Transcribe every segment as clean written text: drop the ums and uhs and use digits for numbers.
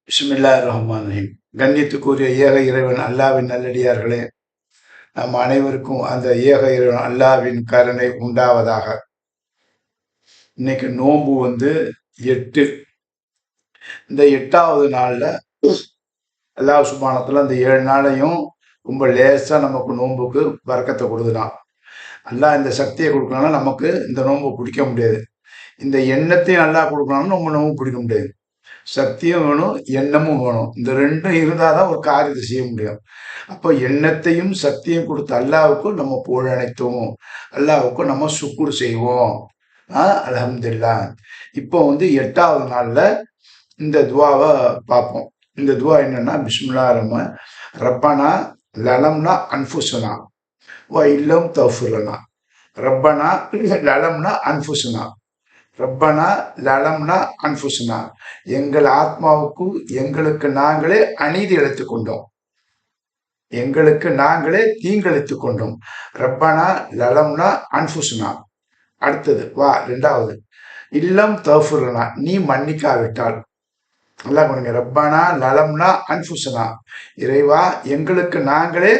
பிஸ்மில்லாஹிர் ரஹ்மானிர் ரஹீம். கண்ணியத்துக்குரிய ஏக இறைவன் அல்லாவின் நல்லடியார்களே, நம் அனைவருக்கும் அந்த ஏக இறைவன் அல்லாவின் கருணை உண்டாவதாக. இன்னைக்கு நோன்பு 8. இந்த 8வது நாள்ல அல்லாஹ் சுப்ஹானஹு அந்த 7 நாளையும் ரொம்ப லேசா நமக்கு நோன்புக்கு பரக்கத்தை கொடுக்குறான். அல்லாஹ் இந்த சக்தியை கொடுக்கணும்னா நமக்கு இந்த நோன்பு பிடிக்க முடியாது. இந்த எண்ணத்தையும் அல்லாஹ் கொடுக்கணும்னா நம்ம நோன்பு பிடிக்க முடியாது. சக்தியும் வேணும், எண்ணமும் வேணும். இந்த ரெண்டும் இருந்தாதான் ஒரு காரியத்தை செய்ய முடியும். அப்போ எண்ணத்தையும் சக்தியும் கொடுத்த அல்லாவுக்கும் நம்ம புகழனைத்தும், அல்லாவுக்கும் நம்ம சுக்குர் செய்வோம். அல்ஹம்துலில்லாஹ். இப்போ 8வது நாள்ல இந்த துவாவை பார்ப்போம். இந்த துவா என்னன்னா, பிஸ்மில்லாஹ் ரஹ்மான் ரப்பனா லலம்னா அன்ஃபுஸனா வ இல்லம் தஃபிர்லனா. ரப்பனா லலம்னா அன்ஃபுஸனா ரப்பனா லலம்னா அன்ஃபுஸனா. எங்கள் ஆத்மாவுக்கு எங்களுக்கு நாங்களே அநீதி இழைத்துக் கொண்டோம், எங்களுக்கு நாங்களே தீங்கிழைத்துக் கொண்டோம். ரப்பனா லலம்னா அன்ஃபுஸனா. அடுத்தது வா 2வது, இல்லம் தஃபிர்லனா, நீ மன்னிக்காவிட்டால். நல்லா பண்ணுங்க. ரப்பனா லலம்னா அன்ஃபுஸனா, இறைவா எங்களுக்கு நாங்களே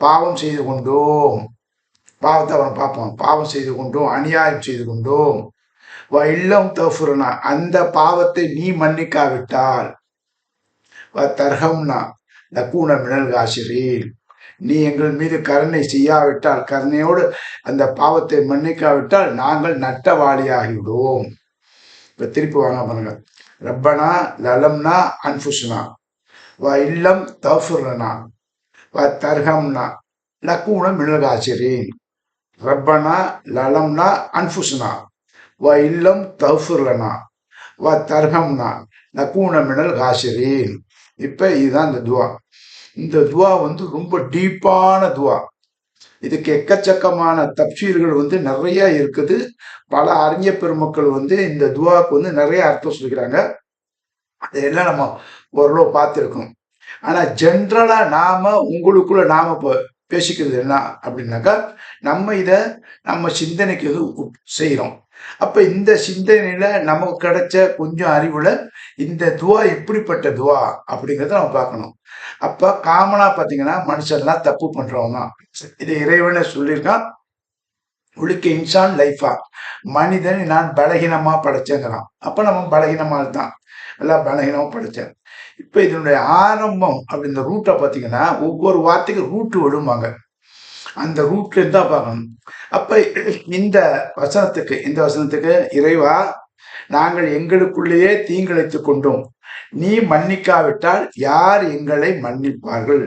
பாவம் செய்து கொண்டோம். பாவத்தை அவன் பார்ப்போம். பாவம் செய்து கொண்டோம், அநியாயம் செய்து கொண்டோம். இல்லம் தஃபிர்னா, அந்த பாவத்தை நீ மன்னிக்காவிட்டால். தர்ஹம்னா லகூன மினல் காசிரீன், நீ எங்கள் மீது கருணை செய்யாவிட்டால், கருணையோடு அந்த பாவத்தை மன்னிக்காவிட்டால் நாங்கள் நட்டவாளியாகிவிடுவோம். இப்ப திருப்பி வாங்க பாருங்க. ரப்பனா லலம்னா அன்ஃபுஸ்னா வ இல்லம் தஃபிர்லனா வ தர்ஹம்னா லகூன மினல் காசிரீன். ரப்பனா லலம்னா அன்ஃபுஸ்னா வ இல்லம் தஃபிர்லனா வ தர்ஹம்னா லகூன மினல் காசிரீன். இப்ப இதுதான் இந்த துவா. இந்த துவா ரொம்ப டீப்பான துவா. இதுக்கு எக்கச்சக்கமான தப்சீர்கள் நிறைய இருக்குது. பல அறிஞர் பெருமக்கள் இந்த துவாவுக்கு நிறைய அர்த்தம் சொல்லிக்கிறாங்க. அதையெல்லாம் நம்ம ஓரளவு பார்த்துருக்கோம். ஆனா ஜென்ரலா உங்களுக்குள்ள நாம பேசிக்கிறது என்ன அப்படின்னாக்கா, நம்ம சிந்தனைக்கு செய்யறோம். அப்ப இந்த சிந்தனையில நமக்கு கிடைச்ச கொஞ்சம் அறிவுல இந்த துவா எப்படிப்பட்ட துவா அப்படிங்கிறத நம்ம பார்க்கணும். அப்ப காமனா பாத்தீங்கன்னா, மனுஷன்லாம் தப்பு பண்றவங்க, இது இறைவனை சொல்லியிருக்கான். உழுக்க இன்சான் லைஃபா, மனிதன் நான் பலகீனமா படைச்சேங்கிறான். அப்ப நம்ம பலகீனமா தான், எல்லாம் பலகீனமா படைச்சேன். இப்ப இதனுடைய ஆரம்பம் அப்படி இந்த ரூட்டை பார்த்தீங்கன்னா, ஒவ்வொரு வார்த்தைக்கும் ரூட்டு விடுவாங்க. அந்த ரூட்ல இருந்தா பார்க்கணும். அப்ப இந்த வசனத்துக்கு இறைவா நாங்கள் எங்களுக்குள்ளேயே தீங்கிழைத்துக் கொண்டோம், நீ மன்னிக்காவிட்டால் யார் எங்களை மன்னிப்பார்கள்?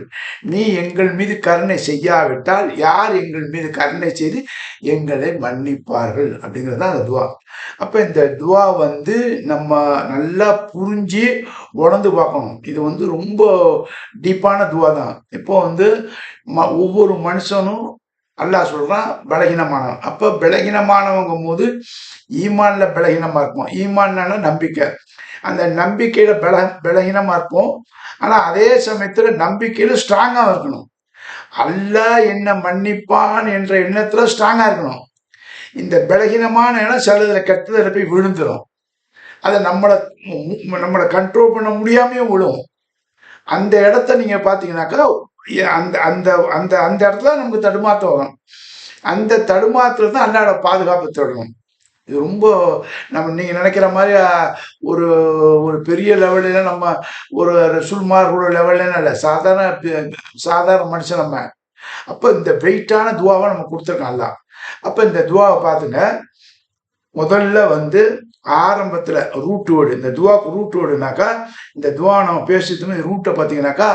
நீ எங்கள் மீது கருணை செய்யாவிட்டால் யார் எங்கள் மீது கருணை செய்து எங்களை மன்னிப்பார்கள்? அப்படிங்கிறது தான் அந்த துவா. அப்ப இந்த துவா நம்ம நல்லா புரிஞ்சு உணர்ந்து பார்க்கணும். இது ரொம்ப டீப்பான துவா தான். இப்போ ஒவ்வொரு மனுஷனும் அல்லாஹ் சொல்றான் பலகீனமானவன். அப்ப பலகீனமானவங்க போது ஈமான்ல பலகீனமா இருப்போம். ஈமான்னால நம்பிக்கை. அந்த நம்பிக்கையில பலகீனமா இருப்போம். ஆனா அதே சமயத்துல நம்பிக்கையில ஸ்ட்ராங்கா இருக்கணும். அல்லாஹ் என்ன மன்னிப்பான் என்ற எண்ணத்துல ஸ்ட்ராங்கா இருக்கணும். இந்த பலகீனமான இடம் சிலதுல கெட்டதுல போய் விழுந்துடும். அதை நம்மளை கண்ட்ரோல் பண்ண முடியாமையே விழும். அந்த இடத்த நீங்க பாத்தீங்கன்னாக்கா, அந்த அந்த அந்த அந்த இடத்துல நமக்கு தடுமாற்றம் வரும். அந்த தடுமாற்றத்தை அல்லாஹ்வோட பாதுகாப்பு தொடரும். இது ரொம்ப நீங்க நினைக்கிற மாதிரி ஒரு ஒரு பெரிய லெவலில் நம்ம ஒரு ரசூல்மார்களோட லெவல்ல இல்லை, சாதாரண மனுஷன் நம்ம. அப்ப இந்த வெயிட்டான துவாவை நம்ம கொடுத்துருக்கோம் அல்லாஹ். அப்ப இந்த துவாவை பார்த்துங்க. முதல்ல ஆரம்பத்துல ரூட் வேர்டு, இந்த துவாக்கு ரூட் வேர்டுனாக்கா, இந்த துவா நம்ம பேசிட்டு ரூட்டை பார்த்தீங்கன்னாக்கா,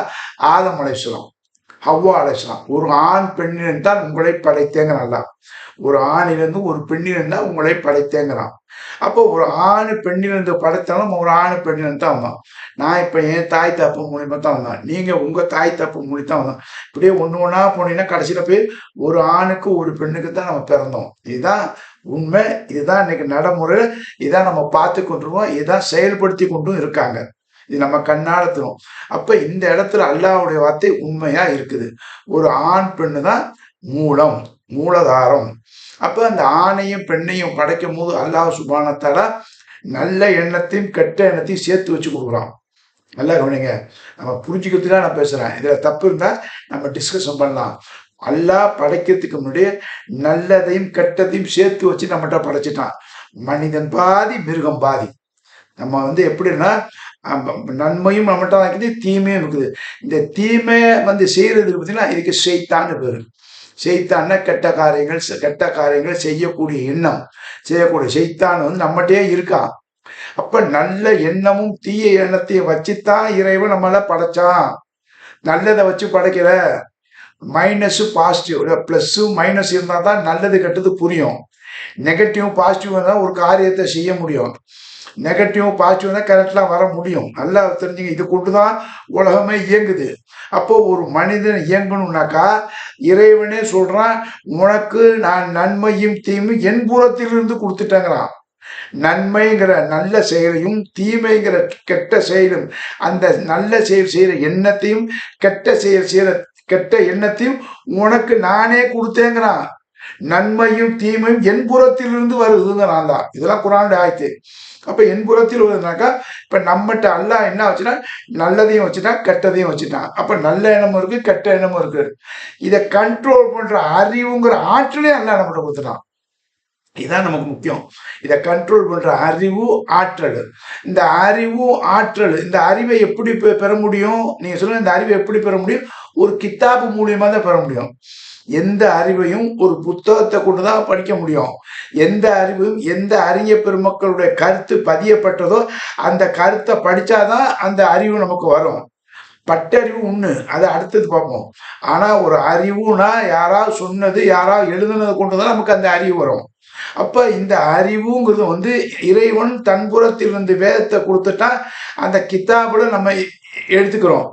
ஆதம் அலைஹிஸ்ஸலாம், ஹவ்வா அலைஹிஸ்ஸலாம், ஒரு ஆண் பெண்ணிலிருந்தால் உங்களை படைத்தேங்கிறான். ஒரு ஆணிலிருந்து ஒரு பெண்ணிலிருந்தா உங்களை படைத்தேங்கிறான். அப்போ ஒரு ஆணு பெண்ணிலிருந்து படைத்தாலும் ஒரு ஆணு பெண்ணிலிருந்து தான் வந்தான். நான் இப்ப என் தாய் தப்பு மூலியமா தான் வந்தேன், நீங்க உங்க தாய் தப்பு மூலியம் தான் வந்தோம். இப்படியே ஒண்ணா போனீங்கன்னா கடைசியில போய் ஒரு ஆணுக்கு ஒரு பெண்ணுக்கு தான் நம்ம பிறந்தோம். இதுதான் உண்மை. இதுதான் இன்னைக்கு நடைமுறை. இதான் நம்ம பார்த்து கொண்டிருக்கோம். இதான் செயல்படுத்தி கொண்டும் இருக்காங்க. இது நம்ம கண்ணாலத்தினோம். அப்ப இந்த இடத்துல அல்லாஹ்வுடைய வார்த்தை உண்மையா இருக்குது. ஒரு ஆண் பெண்ணு தான் மூலதாரம். அப்ப அந்த ஆணையும் பெண்ணையும் படைக்கும் போது அல்லாஹ் சுப்ஹானஹு வ தஆலா நல்ல எண்ணத்தையும் கெட்ட எண்ணத்தையும் சேர்த்து வச்சு கொடுக்குறான். நல்லா கவனிங்க. நம்ம புரிஞ்சுக்கிறதுக்காக நான் பேசுறேன். இதுல தப்பு இருந்தா நம்ம டிஸ்கஷன் பண்ணலாம். அல்லாஹ் படைக்கிறதுக்கு முன்னாடியே நல்லதையும் கெட்டதையும் சேர்த்து வச்சு நம்மகிட்ட படைச்சிட்டான். மனிதன் பாதி, மிருகம் பாதி. நம்ம வந்து எப்படின்னா நன்மையும் நம்மகிட்ட தான் இருக்குது, தீமையும் இருக்குது. இந்த தீமையை வந்து செய்யறதுக்கு பார்த்தீங்கன்னா இதுக்கு ஷைத்தான்னு பேரு. ஷைத்தான்னா கெட்ட காரியங்கள் செய்யக்கூடிய எண்ணம், செய்யக்கூடிய ஷைத்தான் வந்து நம்மகிட்டயே இருக்கான். அப்ப நல்ல எண்ணமும் தீய எண்ணத்தையும் வச்சுதான் இறைவன் நம்மள படைச்சான். நல்லதை வச்சு படைக்கிற. மைனஸ் பாசிட்டிவ், பிளஸ் மைனஸ் இருந்தா தான் நல்லது கெட்டது புரியும். நெகட்டிவ் பாசிட்டிவ் இருந்தால் ஒரு காரியத்தை செய்ய முடியும். நெகட்டிவ் பாசிட்டிவ் தான் கரெக்டாக வர முடியும். நல்லா தெரிஞ்சுங்க. இது கொண்டுதான் உலகமே இயங்குது. அப்போ ஒரு மனிதன் இயங்கணும்னாக்கா இறைவனே சொல்றான், உனக்கு நான் நன்மையும் தீமையும் என் புறத்திலிருந்து கொடுத்துட்டேங்கிறான். நன்மைங்கிற நல்ல செயலையும் தீமைங்கிற கெட்ட செயலும், அந்த நல்ல செயல் செய்யற எண்ணத்தையும் கெட்ட செயல் செய்யற கெட்ட எண்ணத்தையும் உனக்கு நானே கொடுத்தேங்கிறான். நன்மையும் தீமையும் என் புறத்திலிருந்து வருதுங்கிறான் தான். இதெல்லாம் குரானுடைய ஆயத்து. அப்ப என் புறத்தில் வருதுனாக்கா இப்ப நம்மகிட்ட அல்லாஹ் என்ன வச்சுட்டா, நல்லதையும் வச்சுட்டான், கெட்டதையும் வச்சுட்டான். அப்ப நல்ல எண்ணமும் இருக்கு, கெட்ட எண்ணமும் இருக்கு. இதை கண்ட்ரோல் பண்ற அறிவுங்கிற ஆற்றலே அல்லாஹ் நம்மகிட்ட கொடுத்துட்டான். இதுதான் நமக்கு முக்கியம். இதை கண்ட்ரோல் பண்ற அறிவு, ஆற்றல். இந்த அறிவு, ஆற்றல், இந்த அறிவை எப்படி பெற முடியும்? நீங்க சொல்லுங்க, இந்த அறிவை எப்படி பெற முடியும்? ஒரு கித்தாபு மூலியமா தான் பெற முடியும். எந்த அறிவையும் ஒரு புத்தகத்தை கொண்டுதான் படிக்க முடியும். எந்த அறிவும் எந்த அறிஞ பெருமக்களுடைய கருத்து பதியப்பட்டதோ அந்த கருத்தை படிச்சாதான் அந்த அறிவு நமக்கு வரும். பட்டறிவு ஒண்ணு, அதை அடுத்தது பார்ப்போம். ஆனா ஒரு அறிவுனா யாராவது சொன்னது, யாராவது எழுதுனதை கொண்டுதான் நமக்கு அந்த அறிவு வரும். அப்ப இந்த அறிவுங்கிறது வந்து இறைவன் தன்புறத்திலிருந்து வேதத்தை கொடுத்துட்டா அந்த கித்தாபுல நம்ம எடுத்துக்கிறோம்.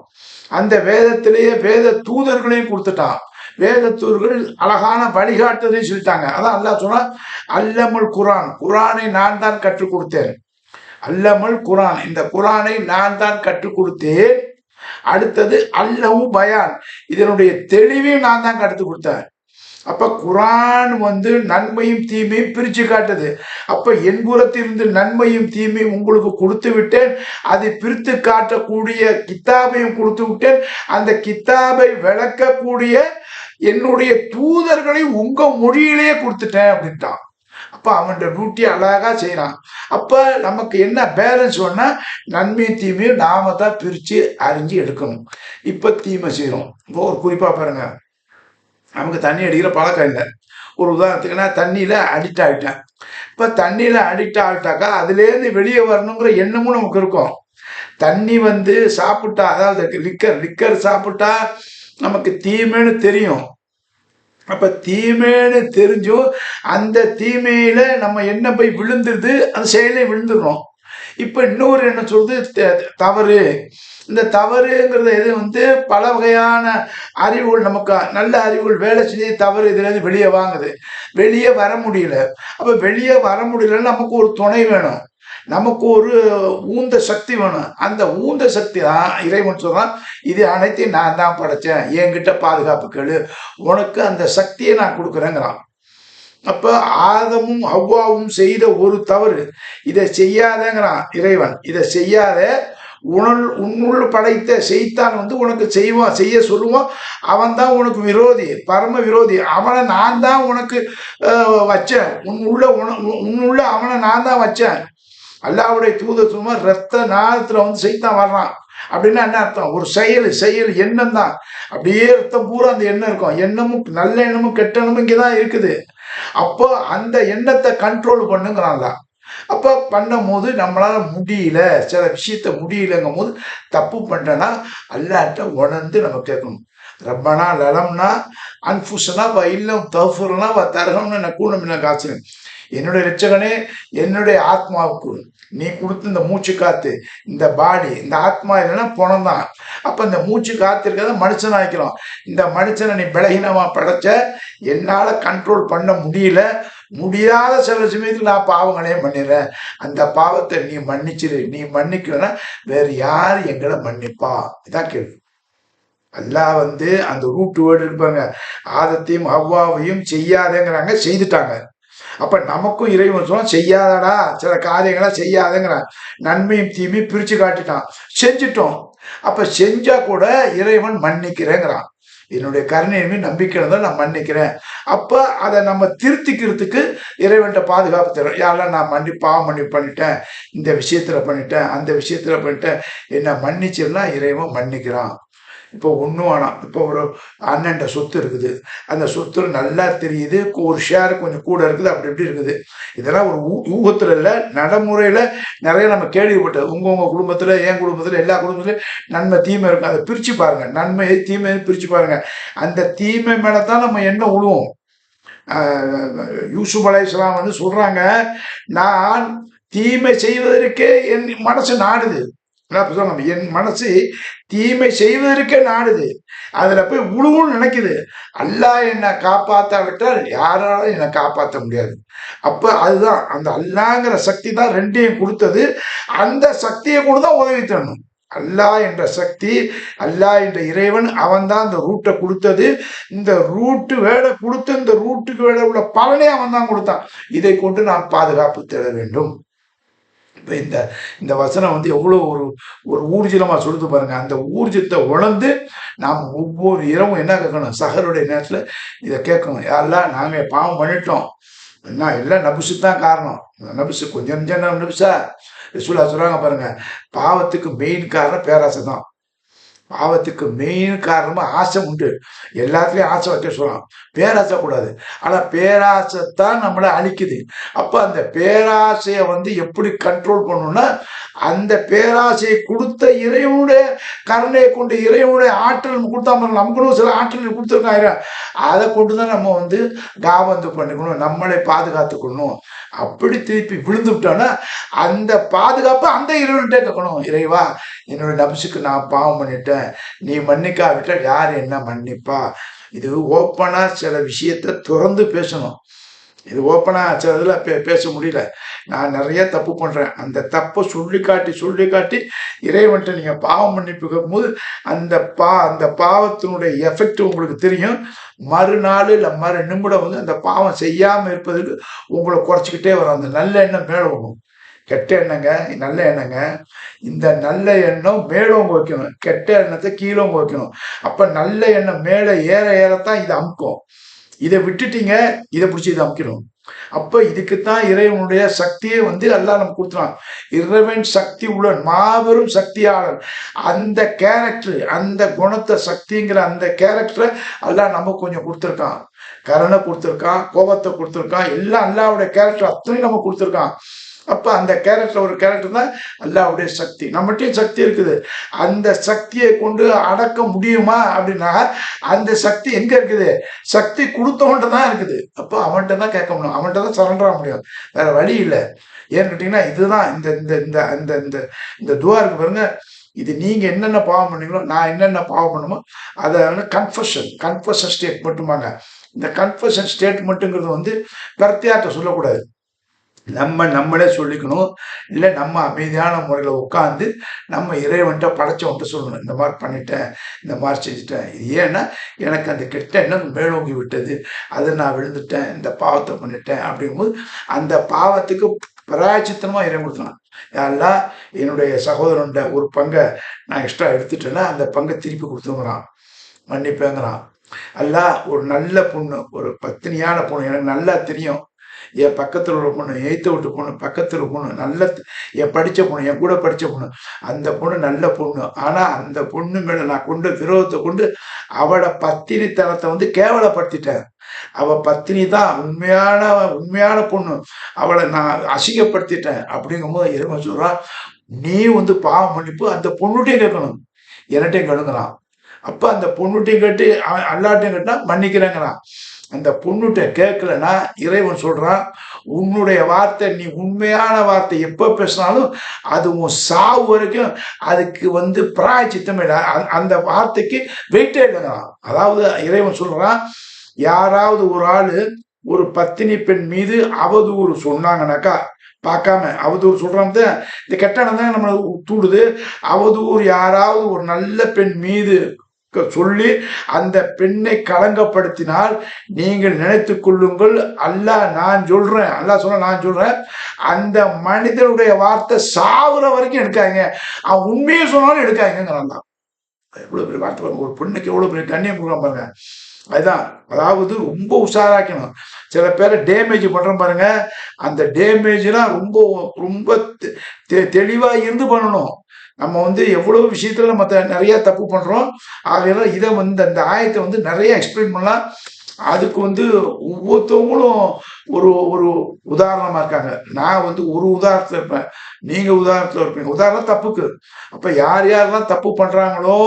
அந்த வேதத்திலேயே வேத தூதர்களையும் கொடுத்துட்டான். வேத தூதர்கள் அழகான வழிகாட்டுதையும் சொல்லிட்டாங்க. அதான் அல்லாஹ் சொன்னா, அல்லமுல் குரான், குரானை நான் தான் கற்றுக் கொடுத்தேன். அல்லமுல் குரான், இந்த குரானை நான் தான் கற்றுக் கொடுத்தேன். அடுத்தது அல்லஹு பயான், இதனுடைய தெளிவையும் நான் தான் கற்றுக் கொடுத்தேன். அப்ப குரான் வந்து நன்மையும் தீமையும் பிரிச்சு காட்டுது. அப்ப என் புறத்திலிருந்து நன்மையும் தீமையும் உங்களுக்கு கொடுத்து விட்டேன். அதை பிரித்து காட்டக்கூடிய கித்தாபையும் கொடுத்து விட்டேன். அந்த கித்தாபை விளக்கக்கூடிய என்னுடைய தூதர்களை உங்க மொழியிலேயே கொடுத்துட்டேன் அப்படின்ட்டான். அப்ப அவன் டியூட்டி அழகா செய்யறான். அப்ப நமக்கு என்ன பேலன்ஸ் வேணா, நன்மையும் தீமையும் நாம தான் பிரிச்சு அறிஞ்சு எடுக்கணும். இப்ப தீமை செய்யறோம். இப்போ ஒரு குறிப்பா பாருங்க, நமக்கு தண்ணி அடிக்கிற பழக்கம் இல்லை. ஒரு உதாரணத்துக்கு நான் தண்ணியில அடிக்ட் ஆகிட்டேன். இப்ப தண்ணியில அடிக்ட் ஆகிட்டாக்கா அதுலேருந்து வெளியே வரணுங்கிற எண்ணமும் நமக்கு இருக்கும். தண்ணி வந்து சாப்பிட்டா, அதாவது லிக்கர் சாப்பிட்டா நமக்கு தீமைன்னு தெரியும். அப்ப தீமைன்னு தெரிஞ்சும் அந்த தீமையில நம்ம என்ன போய் விழுந்துருது, அந்த செயலே விழுந்துடும். இப்ப இன்னொரு என்ன சொல்றது, தவறு. இந்த தவறுங்கிறது எது வந்து பல வகையான அறிவுகள், நமக்கு நல்ல அறிவுகள் வேலை செஞ்சு தவறு இதுல இருந்து வெளியே வாங்குது. வெளியே வர முடியல. அப்ப வெளியே வர முடியலன்னு நமக்கு ஒரு துணை வேணும், நமக்கு ஒரு ஊந்த சக்தி வேணும். அந்த ஊந்த சக்தி தான் இறைவன் சொல்றான், இது அனைத்தையும் நான் தான் படைச்சேன், என்கிட்ட பாதுகாப்பு கேளு, உனக்கு அந்த சக்தியை நான் கொடுக்குறேங்கிறான். அப்ப ஆதமும் ஹவ்வாவும் செய்த ஒரு தவறு, இதை செய்யாதங்கிறான் இறைவன். இதை செய்யாத, உன்னுள் படைத்த செய்தான் வந்து உனக்கு செய்ய சொல்லுவான். அவன் தான் உனக்கு விரோதி, பரம விரோதி. அவனை நான் தான் உனக்கு வச்சேன். உன்னுள்ள அவனை நான் தான் வச்சேன். அல்லாஹ்வுடைய தூதர் சும்மா ரத்த நாளத்துல வந்து செய்தான் வர்றான் அப்படின்னா என்ன அர்த்தம்? ஒரு செயல் எண்ணம் தான். அப்படியே ரத்தம் பூரா அந்த எண்ணம் இருக்கும். எண்ணமும் நல்ல எண்ணமும் கெட்ட எண்ணமும் இங்கதான் இருக்குது. அப்போ அந்த எண்ணத்தை கண்ட்ரோல் பண்ணுங்கிறான்ல. அப்ப பண்ணும் போது நம்மளால முடியல, சில விஷயத்த முடியலங்கும் போது தப்பு பண்றேன்னா அல்லாட்ட உணர்ந்து நம்ம கேட்கணும். ரப்பனா லலம்னா அன்புசனா இல்லம் தஃபுர்னா தரகம்னு கூணம் காய்ச்சல். என்னுடைய ரட்சகனே, என்னுடைய ஆத்மாவுக்கு நீ கொடுத்து இந்த மூச்சு காத்து, இந்த பாடி, இந்த ஆத்மா இல்லைன்னா பணம் தான். அப்ப இந்த மூச்சு காத்து இருக்கிறத மனுஷன் ஆக்கிரும். இந்த மனுஷனை நீ பலகீனமா படைச்ச, என்னால கண்ட்ரோல் பண்ண முடியாத சில சமயத்தில் நான் பாவங்களையும் பண்ணிடுறேன். அந்த பாவத்தை நீ மன்னிச்சிரு. நீ மன்னிக்கலன்னா வேற யாரு எங்களை மன்னிப்பா? இதான் கேள்வி. அல்லாஹ் வந்து அந்த ரூட் வேர்டு இருப்பாங்க, ஆதத்தையும் ஹவ்வாவையும் செய்யாதேங்கிறாங்க, செய்துட்டாங்க. அப்ப நமக்கும் இறைவன் சொல்ல செய்யாதடா, சில காரியங்களா செய்யாதங்கிறான். நன்மையும் தீமையும் பிரிச்சு காட்டிட்டான், செஞ்சுட்டோம். அப்ப செஞ்சா கூட இறைவன் மன்னிக்கிறேங்கிறான். என்னுடைய கருணையுமே நம்பிக்கை இருந்தால் நான் மன்னிக்கிறேன். அப்ப அதை நம்ம திருத்திக்கிறதுக்கு இறைவன்கிட்ட பாதுகாப்பு தரும். யாரெல்லாம் நான் பாவம் பண்ணிட்டேன், இந்த விஷயத்துல பண்ணிட்டேன், அந்த விஷயத்துல பண்ணிட்டேன், என்ன மன்னிச்சிடலாம், இறைவன் மன்னிக்கிறான். இப்போ ஒன்றும் வேணாம். இப்போ ஒரு அண்ணன்ட்ட சொத்து இருக்குது, அந்த சொத்துல நல்லா தெரியுது, ஒரு ஷேர் கொஞ்சம் கூட இருக்குது, அப்படி இப்படி இருக்குது. இதெல்லாம் ஒரு ஊகத்துல இல்லை, நடைமுறையில நிறைய நம்ம கேள்விப்பட்டது. உங்க குடும்பத்துல, என் குடும்பத்துல, எல்லா குடும்பத்திலும் நன்மை தீமை இருக்கும். அதை பிரிச்சு பாருங்க, நன்மை தீமை பிரிச்சு பாருங்க. அந்த தீமை மேலதான் நம்ம என்ன விழுவோம். யூசுப் அலைஹிஸ்ஸலாம் வந்து சொல்றாங்க, நான் தீமை செய்வதற்கே என் மனசு நாடுது. என் மனசு தீமை செய்வதற்கே நாடுது, அதுல போய் உழுவுன்னு நினைக்குது. அல்லாஹ் என்னை காப்பாத்தாவிட்டால் யாராலும் என்னை காப்பாற்ற முடியாது. அப்ப அதுதான் அந்த அல்லாங்கிற சக்தி தான் ரெண்டையும் கொடுத்தது. அந்த சக்தியை கூட தான் உதவி தரணும். அல்லாஹ் என்ற சக்தி, அல்லாஹ் என்ற இறைவன், அவன் தான் இந்த ரூட்டை கொடுத்தது. இந்த ரூட்டு வேலை கொடுத்த, இந்த ரூட்டுக்கு வேலை உள்ள பலனே அவன் தான் கொடுத்தான். இதை கொண்டு நாம் பாதுகாப்பு தேட வேண்டும். இப்போ இந்த வசனம் வந்து எவ்வளோ ஒரு ஊர்ஜிதமாக சொல்லுது பாருங்க. அந்த ஊர்ஜத்தை உணர்ந்து நாம் ஒவ்வொரு இரவும் என்ன கேட்கணும், சகருடைய நேரத்தில் இதை கேட்கணும். யாரெல்லாம் நாங்கள் பாவம் பண்ணிட்டோம், என்ன எல்லாம் நபுசு தான் காரணம். நபுசு கொஞ்சம் கொஞ்சம் நபுசா சொல்லுவாங்க பாருங்க. பாவத்துக்கு மெயின் காரணம் பேராசை தான். பாவத்துக்கு மெயின் காரணமா ஆசை உண்டு. எல்லாத்துலயும் ஆசை வைக்க சொல்லலாம், பேராசை கூடாது. ஆனா பேராசை தான் நம்மளை அழிக்குது. அப்ப அந்த பேராசையை வந்து எப்படி கண்ட்ரோல் பண்ணணும்னா, அந்த பேராசையை கொடுத்த இறைவனுடைய கருணையை கொண்டு, இறைவனுடைய ஆற்றல் கொடுத்தா, நமக்குன்னு சில ஆற்றல் கொடுத்துருக்காங்க, அதை கொண்டுதான் நம்ம வந்து காபந்து பண்ணிக்கணும், நம்மளை பாதுகாத்துக்கணும். அப்படி திருப்பி விழுந்து விட்டோம்னா அந்த பாதுகாப்பு அந்த இறைவன்கிட்ட கேட்கணும். இறைவா, என்னோட நபசுக்கு நான் பாவம் பண்ணிட்டேன், நீ மன்னிக்காவிட்டால் யார் என்ன மன்னிப்பா? இது ஓப்பனா சில விஷயத்த திறந்து பேசணும். இது ஓப்பனா சில இதில் பேச முடியல. நான் நிறைய தப்பு பண்றேன், அந்த தப்பை சொல்லி காட்டி இறைவன்ட்ட நீங்க பாவம் மன்னிப்பு கேட்கும்போது அந்த பாவத்தினுடைய எஃபெக்ட் உங்களுக்கு தெரியும். மறுநாள் இல்லை மறு நிமிடம் வந்து அந்த பாவம் செய்யாம இருப்பதுக்கு உங்களை குறைச்சிக்கிட்டே வரும். அந்த நல்ல எண்ணம் மேலே வரும். கெட்ட எண்ணங்க நல்ல எண்ணங்க, இந்த நல்ல எண்ணம் மேலோங்க வைக்கணும், கெட்ட எண்ணத்தை கீழோங்க வைக்கணும். அப்ப நல்ல எண்ணம் மேலே ஏறத்தான் இதை அமுக்கும். இதை விட்டுட்டீங்க, இதை பிடிச்சி இதை அமுக்கணும். அப்ப இதுக்குத்தான் இறைவனுடைய சக்தியை வந்து எல்லாம் நம்ம கொடுத்துறான். இறைவன் சக்தி உள்ளன், மாபெரும் சக்தியாளன். அந்த கேரக்டர், அந்த குணத்தை, சக்திங்கிற அந்த கேரக்டரை எல்லாம் நம்ம கொஞ்சம் கொடுத்துருக்கான். கருணை கொடுத்துருக்கான், கோபத்தை கொடுத்துருக்கான், எல்லாம் அல்லாவுடைய கேரக்டர் அத்தனையும் நம்ம கொடுத்துருக்கான். அப்ப அந்த கேரக்டர் ஒரு கேரக்டர் தான் அல்லாவுடைய சக்தி. நம்மகிட்டயும் சக்தி இருக்குது. அந்த சக்தியை கொண்டு அடக்க முடியுமா அப்படின்னா, அந்த சக்தி எங்க இருக்குது? சக்தி கொடுத்தவன்ட்ட தான் இருக்குது. அப்போ அவன்கிட்ட தான் கேட்க முடியும், அவன்கிட்ட தான் சரண்டர் ஆக முடியும், வேற வழி இல்லை. ஏன்னு கேட்டீங்கன்னா, இதுதான் இந்த இந்த இந்த இந்த இந்த இந்த துவா இருக்கு பாருங்க. இது நீங்க என்னென்ன பாவம் பண்ணீங்களோ, நான் என்னென்ன பாவம் பண்ணுமோ அதை வந்து கன்ஃபஷன் ஸ்டேட்மெண்ட்டுமாங்க. இந்த கன்ஃபஷன் ஸ்டேட்மெண்ட்டுங்கிறது வந்து பிரத்தியார்ட்ட சொல்லக்கூடாது, நம்மளே சொல்லிக்கணும். இல்லை நம்ம அமைதியான முறையில் உட்காந்து நம்ம இறைவன்ட்ட படைச்சவன்ட்ட சொல்லணும், இந்த மாதிரி பண்ணிட்டேன், இந்த மாதிரி செஞ்சுட்டேன், இது ஏன்னா எனக்கு அந்த கெட்ட எண்ணம் மேலோங்கி விட்டது, அதை நான் விழுந்துட்டேன், இந்த பாவத்தை பண்ணிட்டேன் அப்படிங்கும்போது அந்த பாவத்துக்கு பிராயச்சித்தனமாக இறைவன் கொடுத்தலாம். யாரெல்லாம் என்னுடைய சகோதரன்ட ஒரு பங்கை நான் எக்ஸ்ட்ரா எடுத்துட்டேன்னா அந்த பங்கை திருப்பி கொடுத்துங்கிறான், மன்னிப்பேங்கிறான். அல்ல ஒரு நல்ல பொண்ணு, ஒரு பத்தினியான பொண்ணு, எனக்கு நல்லா தெரியும், என் பக்கத்தில் உள்ள பொண்ணு, எய்த்த விட்டு பொண்ணு, பக்கத்தில் பொண்ணு, நல்ல என் படித்த பொண்ணு, என் கூட படித்த பொண்ணு, அந்த பொண்ணு நல்ல பொண்ணு. ஆனால் அந்த பொண்ணு மேலே நான் கொண்டு விரோதத்தை கொண்டு அவளை பத்தினித்தனத்தை வந்து கேவலப்படுத்திட்டேன். அவள் பத்தினி தான் உண்மையான பொண்ணு, அவளை நான் அசிங்கப்படுத்திட்டேன். அப்படிங்கும்போது இறைவன் சொல்றான், நீ வந்து பாவம் மன்னிப்பு அந்த பொண்ணுட்டையும் கேட்கணும், என்னட்டையும் கேளுங்கிறான். அப்ப அந்த பொண்ணுட்டையும் கேட்டு அல்லாட்டையும் கேட்டா மன்னிக்கிறேங்கிறான். அந்த பொண்ணுகிட்ட கேட்கலன்னா இறைவன் சொல்றான், உன்னுடைய வார்த்தை, நீ உண்மையான வார்த்தை எப்ப பேசினாலும் அது உன் சாவு வரைக்கும் அதுக்கு வந்து பிராயச்சித்தம் இல்லை, அந்த வார்த்தைக்கு வெயிட்டே இல்லைங்க. அதாவது இறைவன் சொல்றான், யாராவது ஒரு ஆளு ஒரு பத்தினி பெண் மீது அவதூறு சொன்னாங்கன்னாக்கா, பார்க்காம அவதூறு சொல்றாங்க, இந்த கெட்ட எண்ணம் தான் நம்மளை தூண்டுது. அவதூறு யாராவது ஒரு நல்ல பெண் மீது சொல்லி அந்த பெண்ணை களங்கப்படுத்தினால் நீங்கள் நினைத்துக் கொள்ளுங்கள், அல்லாஹ் நான் சொல்றேன், அல்லாஹ் சொல்ல நான் சொல்றேன், அந்த மனிதனுடைய வார்த்தை சாகுற வரைக்கும் எடுக்காங்க, அவன் உண்மையை சொன்னாலும் எடுக்காங்க. எவ்வளவு பெரிய வார்த்தை பாருங்க, ஒரு பெண்ணுக்கு எவ்வளவு பெரிய கண்ணியம் கொடுக்க பாருங்க. அதுதான், அதாவது ரொம்ப உஷாராக்கணும். சில பேரை டேமேஜ் பண்றோம் பாருங்க, அந்த டேமேஜ்லாம் ரொம்ப ரொம்ப தெளிவா இருந்து பண்ணணும். நம்ம எவ்வளவு விஷயத்துல மற்ற நிறைய தப்பு பண்றோம். ஆகையால இதை அந்த ஆயத்தை நிறைய எக்ஸ்பிளைன் பண்ணலாம். அதுக்கு ஒவ்வொருத்தவங்களும் ஒரு ஒரு உதாரணமா இருக்காங்க. நான் ஒரு உதாரணத்துல இருப்பேன், நீங்க உதாரணத்துல இருப்பீங்க. உதாரணம் தப்புக்கு. அப்ப யார் யாரெல்லாம் தப்பு பண்றாங்களோ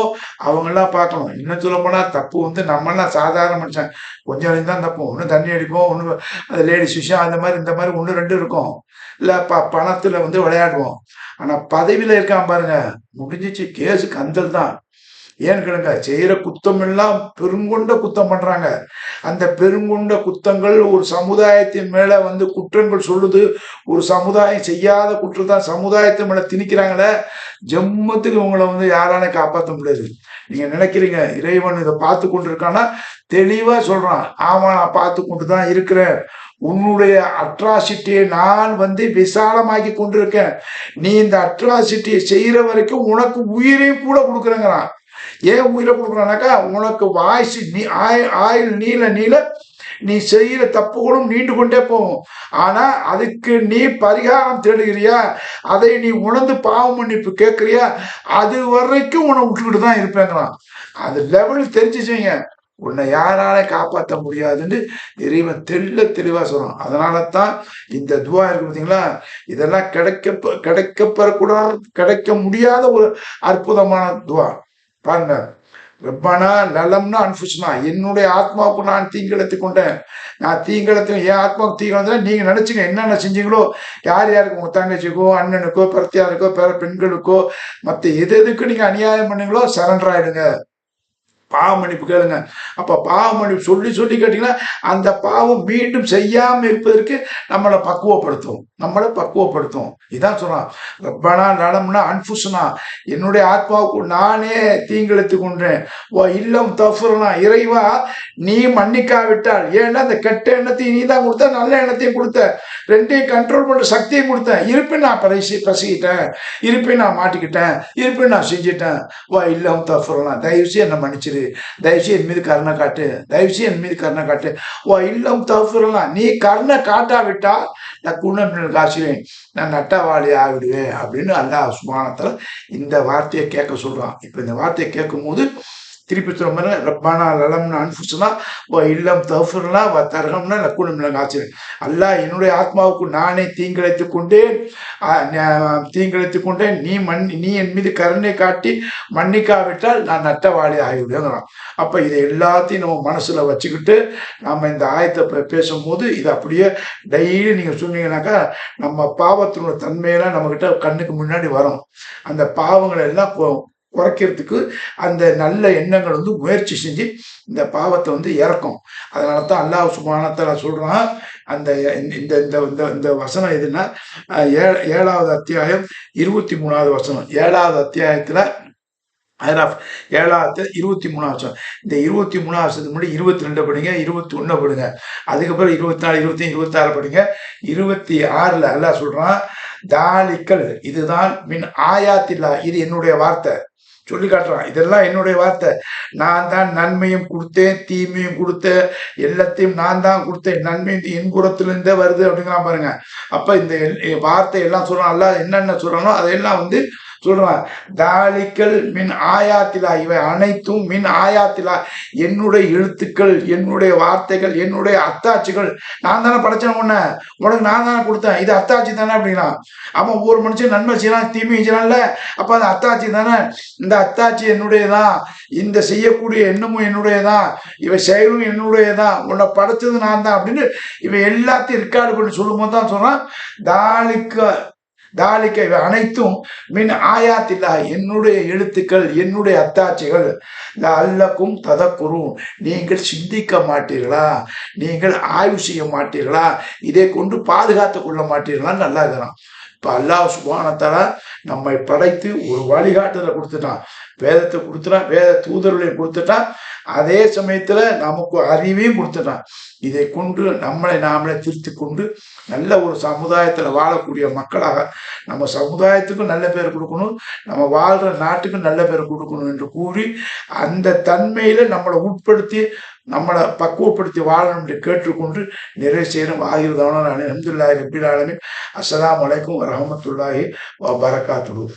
அவங்க எல்லாம் பார்க்கணும். இன்னும் சொல்ல போனா தப்பு நம்மளாம் சாதாரண மனுஷன், கொஞ்சம் தான் தப்பு. ஒண்ணு தண்ணி அடிப்போம், ஒண்ணு அது லேடிஸ் விஷயம், அந்த மாதிரி இந்த மாதிரி ஒண்ணு ரெண்டு இருக்கும். இல்ல பணத்துல விளையாடுவோம். ஆனா பதவியில இருக்கான் பாருங்க, முடிஞ்சிச்சு, கேஸு கந்தல் தான். ஏன்னு கேளுங்க, செய்யற குத்தம் எல்லாம் பெருங்கொண்ட குத்தம் பண்றாங்க. அந்த பெருங்கொண்ட குத்தங்கள் ஒரு சமுதாயத்தின் மேல குற்றங்கள் சொல்லுது. ஒரு சமுதாயம் செய்யாத குற்றத்தான் சமுதாயத்தின் மேல திணிக்கிறாங்களே, ஜென்மத்துக்கு உங்களை யாரால காப்பாற்ற முடியாது. நீங்க நினைக்கிறீங்க இறைவன் இதை பார்த்து கொண்டு இருக்கான்னா, தெளிவா சொல்றான், ஆமா நான் பார்த்து கொண்டுதான் இருக்கிறேன். உன்னுடைய அட்ராசிட்டியை நான் விசாலமாக்கி கொண்டிருக்கேன். நீ இந்த அட்ராசிட்டியை செய்யற வரைக்கும் உனக்கு உயிரையும் கூட கொடுக்குறேங்கிறான். ஏன் உயிரை கொடுக்குறானாக்கா, உனக்கு வாய்ஸ் ஆயுள் நீள நீள நீ செய்யற தப்புகளும் நீண்டு கொண்டே போகும். ஆனா அதுக்கு நீ பரிகாரம் தேடுகிறியா, அதை நீ உணர்ந்து பாவ மன்னிப்பு கேட்கிறியா, அது வரைக்கும் உன்னை விட்டுக்கிட்டு தான் இருப்பேங்கிறான். அது லெவல் தெரிஞ்சுச்சுங்க, உன்னை யாரால காப்பாற்ற முடியாதுன்னு இறைவன் தெளிவா சொல்றான். அதனாலதான் இந்த துவா இருக்கு பார்த்தீங்களா, இதெல்லாம் கிடைக்க முடியாத ஒரு அற்புதமான துவா பாருங்க. ரப்பனா லலம்னா அன்ஃபுஸ்னா, என்னுடைய ஆத்மாவுக்கு நான் தீங்கிழத்து கொண்டேன். நான் தீங்கிழத்து, என் ஆத்மாவுக்கு தீங்கிழந்தா நீங்க நினைச்சுங்க என்னென்ன செஞ்சீங்களோ, யார் யாருக்கு, உங்க தங்கச்சிக்கோ அண்ணனுக்கோ பிரத்தியாருக்கோ பெண்களுக்கோ மற்ற எதுக்கு நீங்க அநியாயம் பண்ணீங்களோ சரண்டர் ஆயிடுங்க, பாவ மன்னிப்பு கேளுங்க. அப்ப பாவ மன்னிப்பு சொல்லி சொல்லி கேட்டீங்கன்னா அந்த பாவம் மீண்டும் செய்யாம இருப்பதற்கு நம்மளை பக்குவப்படுத்தும். இதான் சொல்றான், ரப்பனா லலம்னா அன்ஃபுஸ்னா, என்னுடைய ஆத்மாவுக்கு நானே தீங்கிழத்து கொண்டேன். இல்லம் தஃபுர்னா, இறைவா நீ மன்னிக்காவிட்டால், ஏன்னா அந்த கெட்ட எண்ணத்தையும் நீ தான் கொடுத்த, நல்ல எண்ணத்தையும் கொடுத்த, ரெண்டையும் கண்ட்ரோல் பண்ற சக்தியும் கொடுத்த. இருப்பின் நான் பசிக்கிட்டேன், இருப்பின் நான் மாட்டிக்கிட்டேன், இருப்பின் நான் செஞ்சிட்டேன். இல்லம் தஃபுர்னா, தயவுசெய்து என்ன மன்னிச்சிரு, தயவுசெய்து என் மீது கருணை காட்டு, தயவுசெய்து என் மீது கருணை காட்டு. இல்லம் தஃபுர்னா, நீ கருணை காட்டாவிட்டா நான் குணமில் காசுவேன், நான் நட்டவாளி ஆகிடுவேன் அப்படின்னு அல்லாஹ் சுப்ஹானஹு வ தஆலா இந்த வார்த்தையை கேட்க சொல்றான். இப்ப இந்த வார்த்தையை கேட்கும் போது திருப்பி சொல்ல, ரப்பானா லலம்னா அன்ஃபுஸ்னா இல்லம் தஃபுர்னா தர்ஹம்னா லகுன மினல் காசிரின். அல்லாஹ் என்னுடைய ஆத்மாவுக்கு நானே தீங்கிழைத்துக் கொண்டேன், நீ என் மீது கருணை காட்டி மன்னிக்காவிட்டால் நான் நட்டவாளி ஆகிவிடுங்கிறான். அப்ப இதை எல்லாத்தையும் நம்ம மனசுல வச்சுக்கிட்டு நம்ம இந்த ஆயத்தை பேசும்போது இதை அப்படியே டெய்லி நீங்க சொன்னீங்கன்னாக்கா நம்ம பாவத்தினுடைய தன்மையெல்லாம் நம்ம கிட்ட கண்ணுக்கு முன்னாடி வரும். அந்த பாவங்களை எல்லாம் குறைக்கிறதுக்கு அந்த நல்ல எண்ணங்கள் முயற்சி செஞ்சு இந்த பாவத்தை இறக்கும். அதனால தான் அல்லாஹ் சுப்ஹானஹு வ தஆலா சொல்றான், அந்த இந்த இந்த வசனம் எதுன்னா 7வது அத்தியாயம் 23வது வசனம். 7வது அத்தியாயத்துல 7வது 23வது வசனம். இந்த 23வது வருஷத்துக்கு முன்னாடி 22 படிங்க, 21 படிங்க, அதுக்கப்புறம் 24, 25, 26 படிங்க. 26ல அல்லாஹ் சொல்றான், தாலிக்கல், இதுதான் மின் ஆயாத்தில்லா, இது என்னுடைய வார்த்தை சொல்லி காட்டுறான். இதெல்லாம் என்னுடைய வார்த்தை, நான் தான் நன்மையும் கொடுத்தேன் தீமையும் கொடுத்தேன், எல்லாத்தையும் நான் தான் கொடுத்தேன், நன்மையும் என் புறத்திலிருந்தே வருது அப்படிங்கிறான் பாருங்க. அப்ப இந்த வார்த்தை எல்லாம் சொல்றான், அல்லாஹ் என்னென்ன சொல்றானோ அதையெல்லாம் சொல்றான். தாலிக்கல் மின் ஆயாத்திலா, இவை அனைத்தும் மின் ஆயாத்திலா, என்னுடைய எழுத்துக்கள், என்னுடைய வார்த்தைகள், என்னுடைய அத்தாட்சிகள். நான் தானே படைச்சேன், உனக்கு நான் தானே கொடுத்தேன், இது அத்தாட்சி தானே அப்படின்னா. அவன் ஒவ்வொரு மனுஷன் நன்மை செய்யலாம் தீமை செய்யலாம்ல, அப்ப அது அத்தாட்சி தானே. இந்த அத்தாட்சி என்னுடையதான், இந்த செய்யக்கூடிய எண்ணமும் என்னுடையதான், இவை செயலும் என்னுடையதான், உன்னை படைச்சது நான் தான் அப்படின்னு இவை எல்லாத்தையும் ரெக்கார்டு பண்ணி சொல்லும் போது தான் சொல்றான், தாலிக்க இவை அனைத்தும் மின் ஆயாத்தில்லா, என்னுடைய எழுத்துக்கள், என்னுடைய அத்தாட்சிகள். அல்லக்கும் ததக்குரும், நீங்கள் சிந்திக்க மாட்டீர்களா, நீங்கள் ஆய்வு செய்ய மாட்டீர்களா, இதை கொண்டு பாதுகாத்து கொள்ள மாட்டீர்களான்னு நல்லா இருக்கிறான். இப்ப அல்லாஹ் சுப்ஹானஹு வ தஆலா நம்மை படைத்து ஒரு வழிகாட்டுதலை கொடுத்துட்டான். வேதத்தை கொடுத்துட்டான், வேத தூதர்களையும் கொடுத்துட்டான், அதே சமயத்துல நமக்கு அறிவையும் கொடுத்துட்டான். இதை கொண்டு நம்மளை நாமளே திருத்தி கொண்டு நல்ல ஒரு சமுதாயத்துல வாழக்கூடிய மக்களாக நம்ம சமுதாயத்துக்கும் நல்ல பேர் கொடுக்கணும், நம்ம வாழ்ற நாட்டுக்கும் நல்ல பேர் கொடுக்கணும் என்று கூறி அந்த தன்மையில நம்மளை உட்படுத்தி நம்மளை பக்குவப்படுத்தி வாழணும் என்று கேட்டுக்கொண்டு நிறைவு செய்யணும். ஆகிருதான அல்ஹம்துலில்லாஹி ரப்பில் ஆலமீன். அஸ்ஸலாமு அலைக்கும் வரஹ்மத்துல்லாஹி வபரகாத்துஹு.